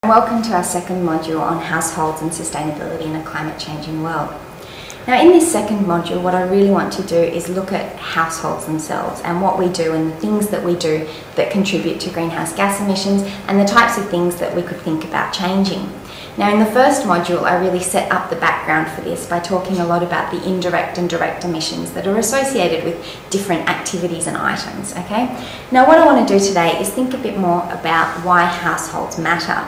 Welcome to our second module on households and sustainability in a climate changing world. Now in this second module, what I really want to do is look at households themselves and what we do and the things that we do that contribute to greenhouse gas emissions and the types of things that we could think about changing. Now in the first module, I really set up the background for this by talking a lot about the indirect and direct emissions that are associated with different activities and items, okay? Now what I want to do today is think a bit more about why households matter.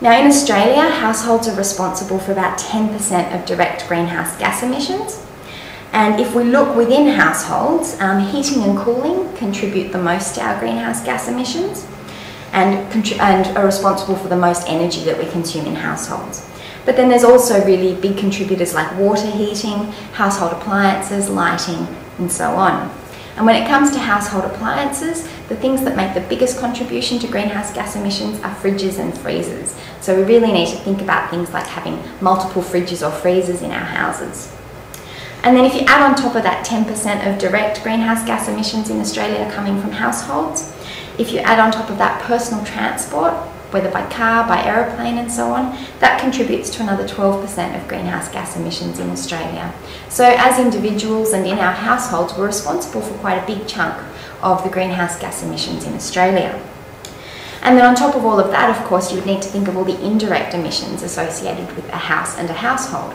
Now in Australia, households are responsible for about 10% of direct greenhouse gas emissions. And if we look within households, heating and cooling contribute the most to our greenhouse gas emissions and are responsible for the most energy that we consume in households. But then there's also really big contributors like water heating, household appliances, lighting, and so on. And when it comes to household appliances, the things that make the biggest contribution to greenhouse gas emissions are fridges and freezers. So we really need to think about things like having multiple fridges or freezers in our houses. And then if you add on top of that 10% of direct greenhouse gas emissions in Australia coming from households, if you add on top of that personal transport, whether by car, by aeroplane and so on, that contributes to another 12% of greenhouse gas emissions in Australia. So as individuals and in our households, we're responsible for quite a big chunk of the greenhouse gas emissions in Australia. And then on top of all of that, of course, you would need to think of all the indirect emissions associated with a house and a household.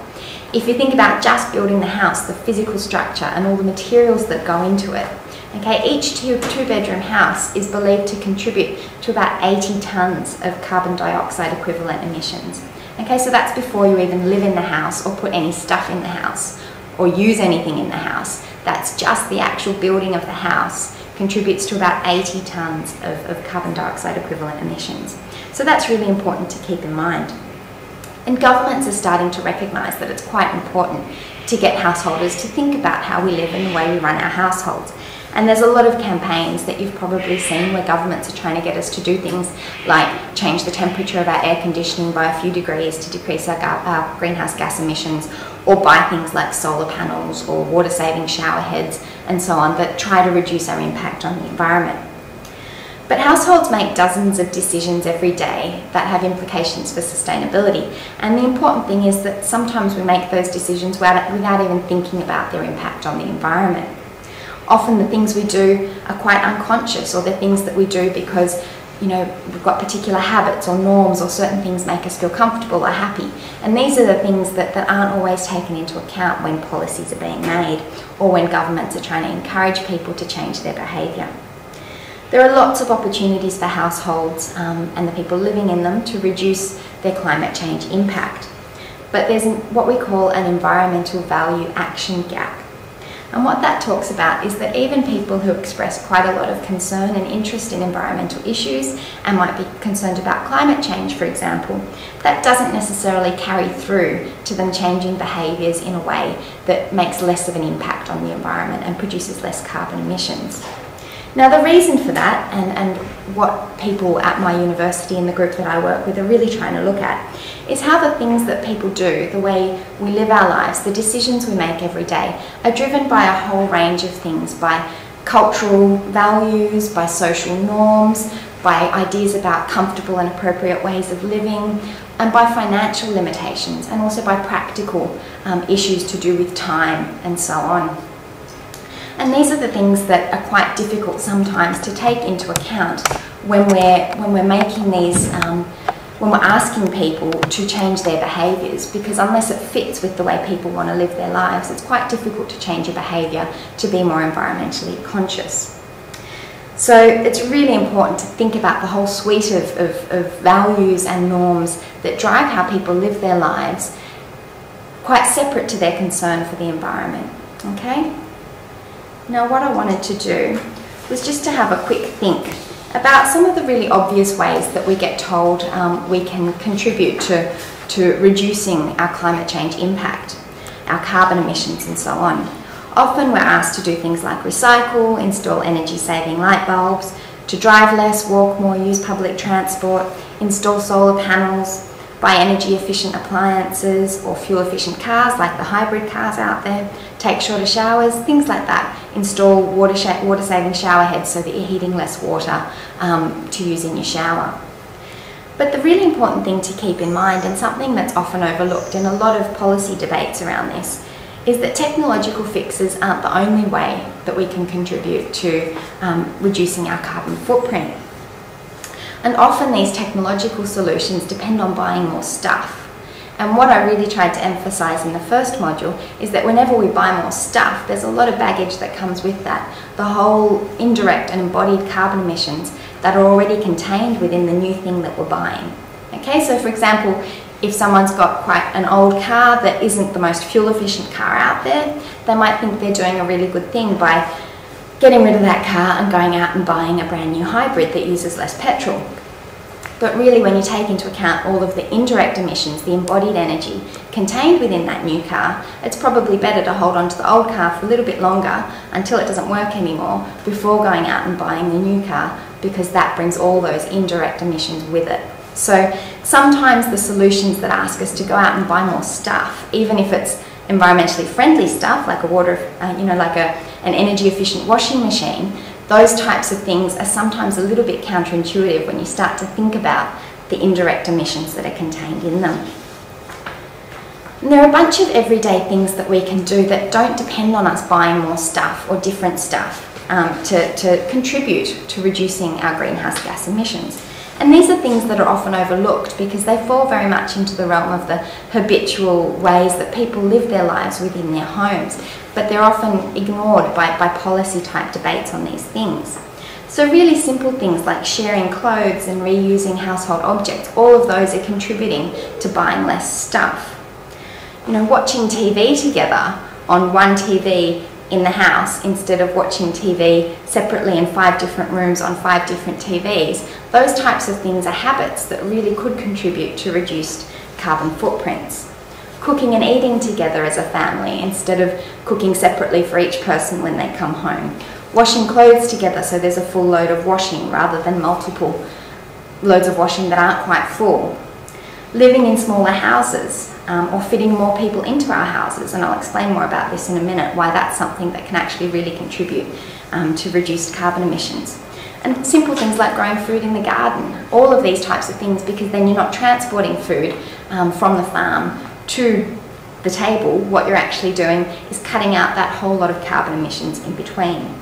If you think about just building the house, the physical structure and all the materials that go into it, okay, each two-bedroom house is believed to contribute to about 80 tonnes of carbon dioxide equivalent emissions. Okay, so that's before you even live in the house or put any stuff in the house or use anything in the house. That's just the actual building of the house contributes to about 80 tonnes of carbon dioxide equivalent emissions. So that's really important to keep in mind. And governments are starting to recognise that it's quite important to get householders to think about how we live and the way we run our households. And there's a lot of campaigns that you've probably seen where governments are trying to get us to do things like change the temperature of our air conditioning by a few degrees to decrease our greenhouse gas emissions, or buy things like solar panels or water saving shower heads and so on that try to reduce our impact on the environment. But households make dozens of decisions every day that have implications for sustainability. And the important thing is that sometimes we make those decisions without even thinking about their impact on the environment. Often the things we do are quite unconscious, or they're things that we do because, you know, we've got particular habits or norms, or certain things make us feel comfortable or happy. And these are the things that aren't always taken into account when policies are being made or when governments are trying to encourage people to change their behaviour. There are lots of opportunities for households and the people living in them to reduce their climate change impact. But there's what we call an environmental value action gap. And what that talks about is that even people who express quite a lot of concern and interest in environmental issues and might be concerned about climate change, for example, that doesn't necessarily carry through to them changing behaviours in a way that makes less of an impact on the environment and produces less carbon emissions. Now the reason for that, and what people at my university and the group that I work with are really trying to look at, is how the things that people do, the way we live our lives, the decisions we make every day, are driven by a whole range of things, by cultural values, by social norms, by ideas about comfortable and appropriate ways of living, and by financial limitations, and also by practical issues to do with time and so on. And these are the things that are quite difficult sometimes to take into account when we're making these, when we're asking people to change their behaviours, because unless it fits with the way people want to live their lives, it's quite difficult to change your behaviour to be more environmentally conscious. So it's really important to think about the whole suite of values and norms that drive how people live their lives, quite separate to their concern for the environment, okay? Now what I wanted to do was just to have a quick think about some of the really obvious ways that we get told we can contribute to reducing our climate change impact, our carbon emissions and so on. Often we're asked to do things like recycle, install energy-saving light bulbs, to drive less, walk more, use public transport, install solar panels, buy energy-efficient appliances or fuel-efficient cars like the hybrid cars out there, take shorter showers, things like that. Install water-saving shower heads so that you're heating less water to use in your shower. But the really important thing to keep in mind, and something that's often overlooked in a lot of policy debates around this, is that technological fixes aren't the only way that we can contribute to reducing our carbon footprint. And often these technological solutions depend on buying more stuff. And what I really tried to emphasise in the first module is that whenever we buy more stuff, there's a lot of baggage that comes with that. The whole indirect and embodied carbon emissions that are already contained within the new thing that we're buying. Okay, so for example, if someone's got quite an old car that isn't the most fuel efficient car out there, they might think they're doing a really good thing by getting rid of that car and going out and buying a brand new hybrid that uses less petrol. But really, when you take into account all of the indirect emissions, the embodied energy contained within that new car, it's probably better to hold on to the old car for a little bit longer until it doesn't work anymore before going out and buying the new car, because that brings all those indirect emissions with it. So sometimes the solutions that ask us to go out and buy more stuff, even if it's environmentally friendly stuff like an energy efficient washing machine, those types of things are sometimes a little bit counterintuitive when you start to think about the indirect emissions that are contained in them. And there are a bunch of everyday things that we can do that don't depend on us buying more stuff or different stuff to contribute to reducing our greenhouse gas emissions. And these are things that are often overlooked because they fall very much into the realm of the habitual ways that people live their lives within their homes, but they're often ignored by policy type debates on these things. So really simple things like sharing clothes and reusing household objects, all of those are contributing to buying less stuff. You know, watching TV together on one TV in the house instead of watching TV separately in 5 different rooms on 5 different TVs, those types of things are habits that really could contribute to reduced carbon footprints. Cooking and eating together as a family instead of cooking separately for each person when they come home. Washing clothes together so there's a full load of washing rather than multiple loads of washing that aren't quite full. Living in smaller houses or fitting more people into our houses, and I'll explain more about this in a minute, why that's something that can actually really contribute to reduced carbon emissions. And simple things like growing food in the garden, all of these types of things, because then you're not transporting food from the farm to the table. What you're actually doing is cutting out that whole lot of carbon emissions in between.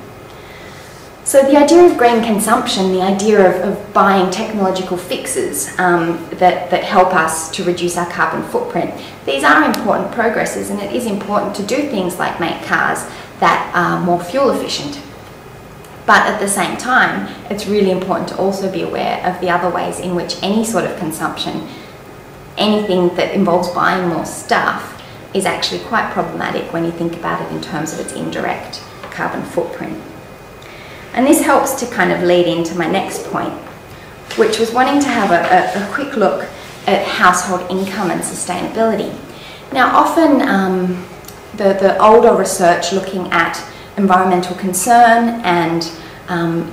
So the idea of green consumption, the idea of buying technological fixes that help us to reduce our carbon footprint, these are important progresses, and it is important to do things like make cars that are more fuel efficient. But at the same time, it's really important to also be aware of the other ways in which any sort of consumption, anything that involves buying more stuff, is actually quite problematic when you think about it in terms of its indirect carbon footprint. And this helps to kind of lead into my next point, which was wanting to have a quick look at household income and sustainability. Now, often the older research looking at environmental concern and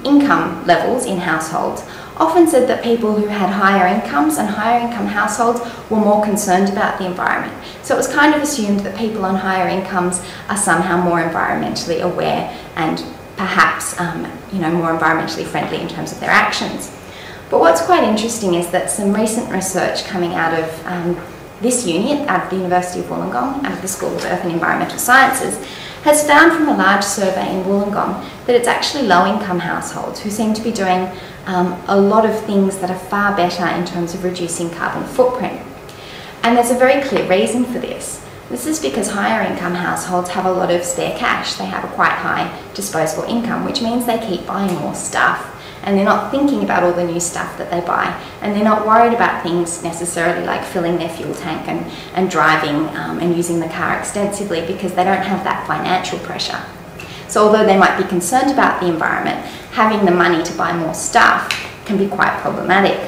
income levels in households often said that people who had higher incomes and higher income households were more concerned about the environment. So it was kind of assumed that people on higher incomes are somehow more environmentally aware and perhaps more environmentally friendly in terms of their actions. But what's quite interesting is that some recent research coming out of this uni, out of the University of Wollongong, out of the School of Earth and Environmental Sciences, has found from a large survey in Wollongong that it's actually low-income households who seem to be doing a lot of things that are far better in terms of reducing carbon footprint. And there's a very clear reason for this. This is because higher income households have a lot of spare cash. They have a quite high disposable income, which means they keep buying more stuff. And they're not thinking about all the new stuff that they buy. And they're not worried about things necessarily like filling their fuel tank and driving and using the car extensively, because they don't have that financial pressure. So although they might be concerned about the environment, having the money to buy more stuff can be quite problematic.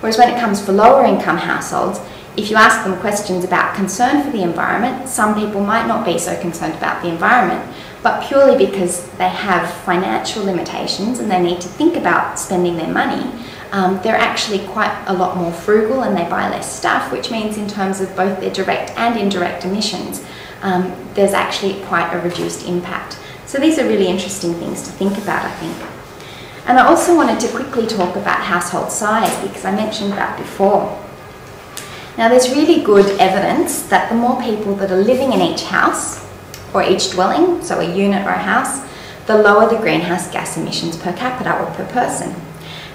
Whereas when it comes for lower income households, if you ask them questions about concern for the environment, some people might not be so concerned about the environment, but purely because they have financial limitations and they need to think about spending their money, they're actually quite a lot more frugal and they buy less stuff, which means in terms of both their direct and indirect emissions, there's actually quite a reduced impact. So these are really interesting things to think about, I think. And I also wanted to quickly talk about household size, because I mentioned that before. Now, there's really good evidence that the more people that are living in each house or each dwelling, so a unit or a house, the lower the greenhouse gas emissions per capita or per person.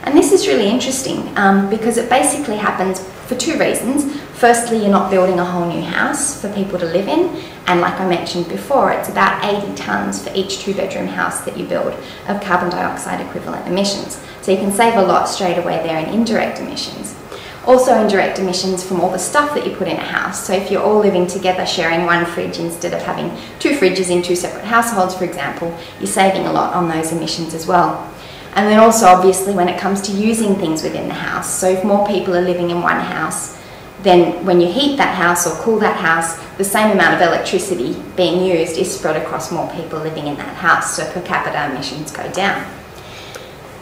And this is really interesting because it basically happens for two reasons. Firstly, you're not building a whole new house for people to live in, and like I mentioned before, it's about 80 tonnes for each 2-bedroom house that you build of carbon dioxide equivalent emissions. So you can save a lot straight away there in indirect emissions. Also indirect emissions from all the stuff that you put in a house. So if you're all living together sharing one fridge instead of having 2 fridges in 2 separate households, for example, you're saving a lot on those emissions as well. And then also obviously when it comes to using things within the house. So if more people are living in one house, then when you heat that house or cool that house, the same amount of electricity being used is spread across more people living in that house, so per capita emissions go down.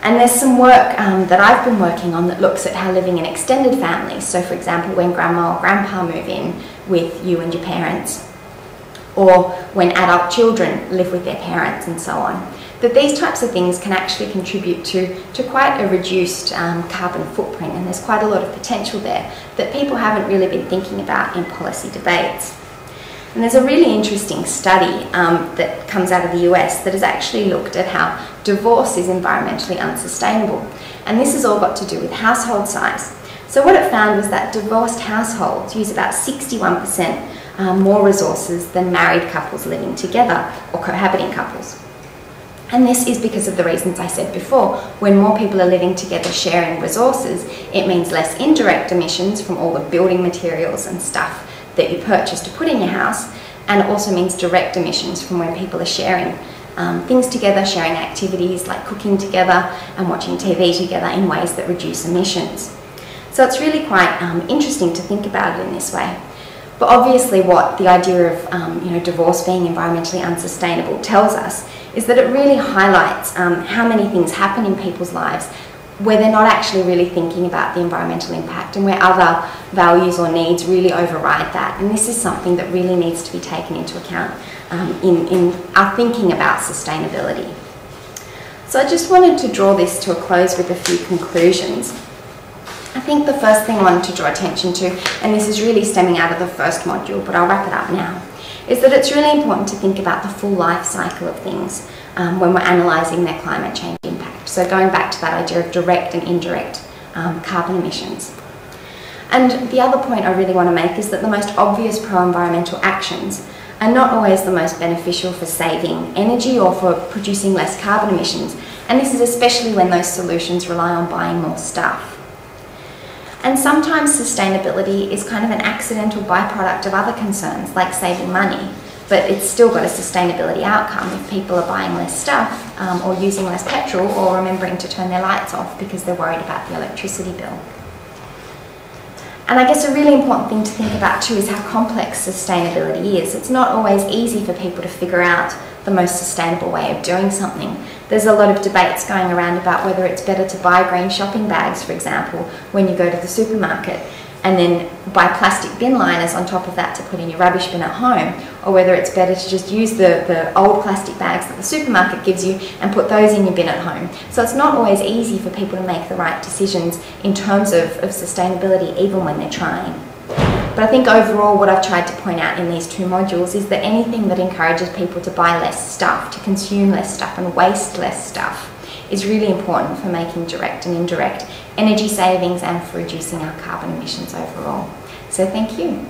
And there's some work that I've been working on that looks at how living in extended families, so for example when grandma or grandpa move in with you and your parents, or when adult children live with their parents and so on, that these types of things can actually contribute to quite a reduced carbon footprint, and there's quite a lot of potential there that people haven't really been thinking about in policy debates. And there's a really interesting study that comes out of the US that has actually looked at how divorce is environmentally unsustainable. And this has all got to do with household size. So what it found was that divorced households use about 61% more resources than married couples living together or cohabiting couples. And this is because of the reasons I said before. When more people are living together sharing resources, it means less indirect emissions from all the building materials and stuff that you purchase to put in your house, and it also means direct emissions from when people are sharing things together, sharing activities like cooking together and watching TV together in ways that reduce emissions. So it's really quite interesting to think about it in this way. But obviously what the idea of divorce being environmentally unsustainable tells us is that it really highlights how many things happen in people's lives where they're not actually really thinking about the environmental impact, and where other values or needs really override that. And this is something that really needs to be taken into account in our thinking about sustainability. So I just wanted to draw this to a close with a few conclusions. I think the first thing I wanted to draw attention to, and this is really stemming out of the first module, but I'll wrap it up now, is that it's really important to think about the full life cycle of things when we're analysing their climate change impact. So going back to that idea of direct and indirect carbon emissions. And the other point I really want to make is that the most obvious pro-environmental actions are not always the most beneficial for saving energy or for producing less carbon emissions. And this is especially when those solutions rely on buying more stuff. And sometimes sustainability is kind of an accidental byproduct of other concerns, like saving money, but it's still got a sustainability outcome if people are buying less stuff or using less petrol or remembering to turn their lights off because they're worried about the electricity bill. And I guess a really important thing to think about too is how complex sustainability is. It's not always easy for people to figure out the most sustainable way of doing something. There's a lot of debates going around about whether it's better to buy green shopping bags, for example, when you go to the supermarket, and then buy plastic bin liners on top of that to put in your rubbish bin at home, or whether it's better to just use the old plastic bags that the supermarket gives you and put those in your bin at home. So it's not always easy for people to make the right decisions in terms of sustainability, even when they're trying. But I think overall what I've tried to point out in these two modules is that anything that encourages people to buy less stuff, to consume less stuff and waste less stuff is really important for making direct and indirect energy savings and for reducing our carbon emissions overall. So thank you.